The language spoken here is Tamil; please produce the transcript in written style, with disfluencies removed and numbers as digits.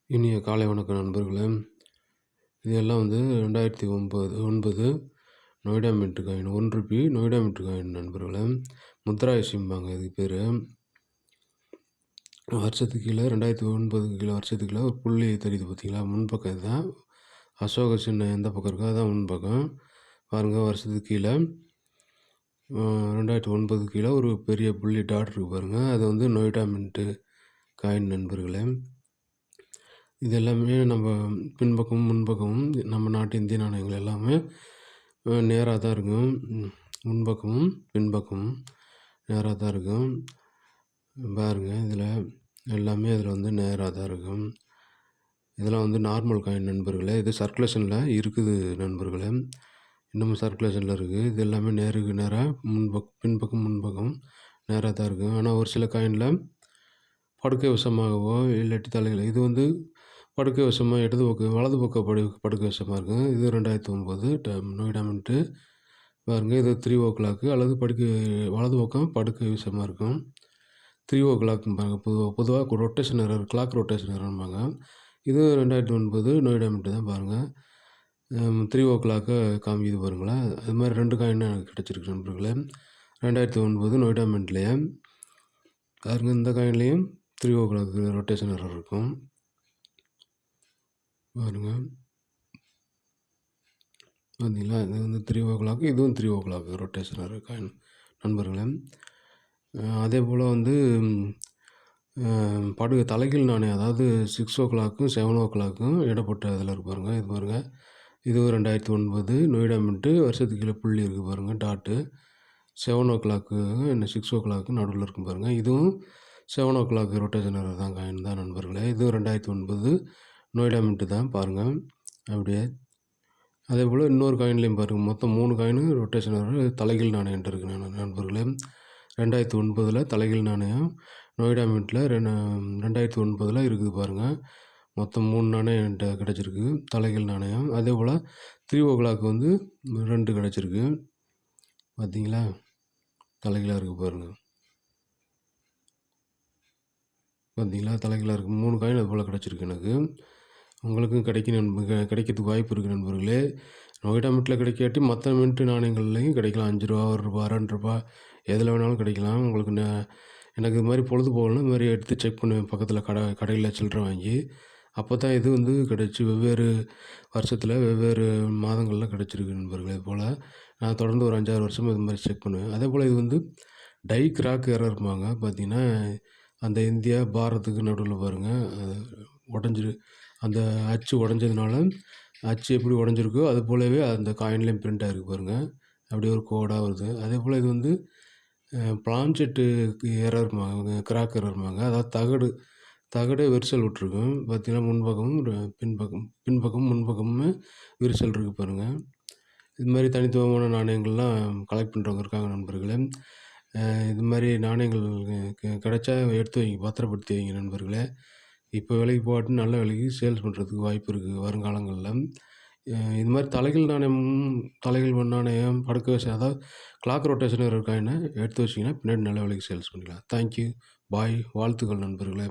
இனிய காலை வணக்கம் நண்பர்களே. இது எல்லாம் வந்து 2009 Noida mint coin ₹1 Noida mint coin நண்பர்களே. முத்ராய் சிம்பாங்க இதுக்கு பேரு. வருஷத்துக்கு கீழ 2009 கீழ வருஷத்துக்கு கீழ ஒரு புள்ளி தெரியுது பார்த்தீங்களா? முன்பக்கம் இதுதான். அசோக சின்னம் எந்த பக்கம் இருக்கோ அதான் முன்பக்கம். பாருங்க வருஷத்துக்கு கீழ 2009 கீழ ஒரு பெரிய புள்ளி டாட் இருக்கு பாருங்க. அது வந்து நொய்டா மின்ட் காயின் நண்பர்களே. இது எல்லாமே நம்ம பின்பக்கமும், முன்பக்கமும் நம்ம நாட்டு இந்திய நாணயங்கள் எல்லாமே நேரா தான் இருக்கும். முன்பக்கமும், பின்பக்கமும் நேரா தான் இருக்கும். பாருங்க இதில எல்லாமே இதில வந்து நேரா தான் இருக்கும். இதெல்லாம் வந்து நார்மல் காயின் நண்பர்களே. இது சர்க்குலேஷன்ல இருக்குது நண்பர்களே. இன்னமும் சர்க்குலேஷன்ல இருக்கு. இது எல்லாமே நேருக்கு நேரா பின்பக்கம், முன்பக்கம் நேரா தான் இருக்கும். ஆனா ஒரு சில காயின்ல படுக்கை வசமாகவோ இல்லாட்டி தலைகீழ இது வந்து படுக்கை வசமா இடது பக்கம் வலது பக்கம் படுக்கை வசமா இருக்கும். இது 2009 நொய்டா மின்ட் பாருங்க. இது 3 ஓ கிளாக் அல்லது வலது பக்கம் படுக்கை வசமா இருக்கும். 3 ஓ கிளாக்ம்பாங்க. பொதுவா ரொட்டேஷன் எரர் கிளாக் ரொட்டேஷன் எரர்ம்பாங்க. இது 2009 நொய்டா மின்ட் தான் பாருங்க. 3 ஓ கிளாக்க காமிக்குது பாருங்களேன். அது மாதிரி 2 காயின் எனக்கு கிடைச்சிருக்கு நண்பர்களே. 2009 நொய்டா மின்ட்லயே பாருங்க. இந்த காயின்லயும் 3 ஓ கிளாக் ரொட்டேஷன் எரர் இருக்கும். பாருங்க. பார்த்தீங்களா? இது வந்து 3 ஓ கிளாக் இதுவும் 3 o'clock rotation error coin நண்பர்களே. அதேபோல் வந்து தலைகீழ் நாணயம் அதாவது 6 ஓ கிளாக்கும் 7 ஓ கிளாக்கும் இடப்பட்ட இதில் இருக்கு பாருங்க. இது பாருங்க. இது 2009 நொய்டா மின்ட் வருஷத்துக்கு கீழ புள்ளி இருக்கு பாருங்க டாட்டு. 7 ஓ கிளாக்கு 6 ஓ கிளாக்கு நடுவில் இருக்கும் பாருங்க. இதுவும் 7 ஓ கிளாக் ரொட்டேஷன் எரர் தான் காயின் தான் நண்பர்களே. இதுவும் 2009 நொய்டா மின்ட் தான் பாருங்க. அப்படியே அதேபோல் இன்னொரு காயின்லேயும் பாருங்க. மொத்தம் 3 காயின் ரொட்டேஷன் எரர் தலைகீழ் நாணயம்ன்ட்டு இருக்கு நண்பர்களே. 2009 தலைகீழ் நாணயம் நொய்டா மின்ட்ல 2009 இருக்குது பாருங்க. மொத்தம் 3 நாணயம் என்கிட்ட கிடைச்சிருக்கு தலைகீழ் நாணயம். அதேபோல் 3 ஓ கிளாக் வந்து 2 கிடைச்சிருக்கு. பார்த்தீங்களா? தலைகீழா இருக்கு பாருங்க. பார்த்தீங்களா? தலைகீழா இருக்கு. 3 காயின் அதுபோல் கிடைச்சிருக்கு எனக்கு. உங்களுக்கும் கிடைக்கிறதுக்கு வாய்ப்பு இருக்குது நண்பர்களே. நொய்டா மின்ட்ல கிடைக்காட்டி மற்ற மின்ட் நாணயங்கள்லையும் கிடைக்கலாம். ₹5 ₹1 ₹2 எதில் வேணாலும் கிடைக்கலாம். உங்களுக்கு எனக்கு இது மாதிரி பொழுது போகலன்னா இது மாதிரி எடுத்து செக் பண்ணுவேன் பக்கத்தில் கடையில் சில்லறை வாங்கி. அப்போ தான் இது வந்து கிடைச்சி வெவ்வேறு வருஷத்தில் வெவ்வேறு மாதங்களில் கிடைச்சிருக்கு நண்பர்களே. போல் நான் தொடர்ந்து ஒரு 5-6 வருஷமாக இது மாதிரி செக் பண்ணுவேன். அதேபோல் இது வந்து டை கிராக் எரர்ம்பாங்க. பார்த்தீங்கன்னா அந்த இந்தியா பாரத்துக்கு நடுவில் பாருங்க அந்த அச்சு உடஞ்சதுனால அச்சு எப்படி உடஞ்சிருக்கோ அது போலவே அந்த காயின்லேயும் பிரிண்ட் ஆகிருக்கு பாருங்க. அப்படியே ஒரு கோடாக வருது. அதேபோல் இது வந்து பிளான்செட்டு எரர்ம்பாங்க கிராக் எரர்ம்பாங்க. அதாவது தகடே விரிசல் விட்ருக்கும். பார்த்தீங்கன்னா முன்பக்கமும் பின்பக்கமும் முன்பக்கமுமே விரிசல் இருக்குது பாருங்க. இது மாதிரி தனித்துவமான நாணயங்கள்லாம் கலெக்ட் பண்ணுறவங்க இருக்காங்க நண்பர்களே. இது மாதிரி நாணயங்கள் கிடைச்சா எடுத்து வைங்க, பத்திரப்படுத்தி வைங்க நண்பர்களே. இப்போ விலைக்கு போகாட்டி நல்ல விலைக்கு சேல்ஸ் பண்ணுறதுக்கு வாய்ப்பு இருக்குது வருங்காலங்களில். இது மாதிரி தலைகீழ் நாணயம் படுக்க வச்சு அதாவது கிளாக் ரொட்டேஷன் எரர் காயினை எடுத்து வச்சிங்கன்னா பின்னாடி நல்ல விலைக்கு சேல்ஸ் பண்ணிக்கலாம். தேங்க்யூ. பாய். வாழ்த்துக்கள் நண்பர்களே.